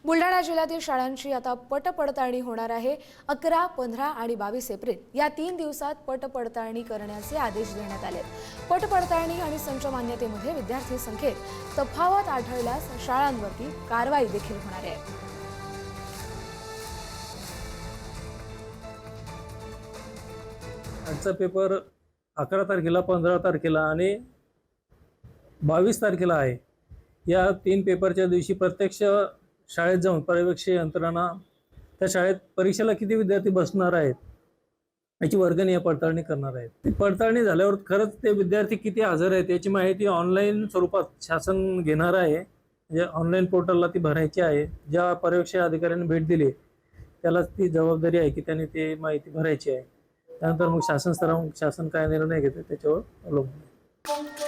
बुलढाणा जिल्ह्यातील शाळांची आता पटपडताळणी होणार आहे। 11, 15 आणि 22 एप्रिल या 3 दिवसात पटपडताळणी करण्याचे आदेश देण्यात आले। पटपडताळणी आणि संच मान्यतेमध्ये विद्यार्थी संख्येत तफावत आढळल्यास शाळांवरती कारवाई देखील होणार आहे। आजचा पेपर 11 तारखेला, 15 तारखेला आणि 22 तारखेला आहे। या 3 पेपरच्या दिवशी प्रत्यक्ष शाळेत जाऊन पर्यवेक्षक यंत्रणा त्या शाळेत परीक्षेला किती विद्यार्थी बसणार आहेत याची वर्गणी पडताळणी करणार आहेत। ती पडताळणी झाल्यावर खरंच ते विद्यार्थी किती हजर आहेत याची माहिती ऑनलाईन स्वरूपात शासन घेणार आहे। म्हणजे ऑनलाईन पोर्टलला ती भरायची आहे। ज्या पर्यवेक्षक अधिकाऱ्यांनी भेट दिली त्याला ती जबाबदारी आहे की त्यांनी ती माहिती भरायची आहे। त्यानंतर मग शासन स्तरावर शासन काय निर्णय घेते त्याच्यावर अवलंबून आहे।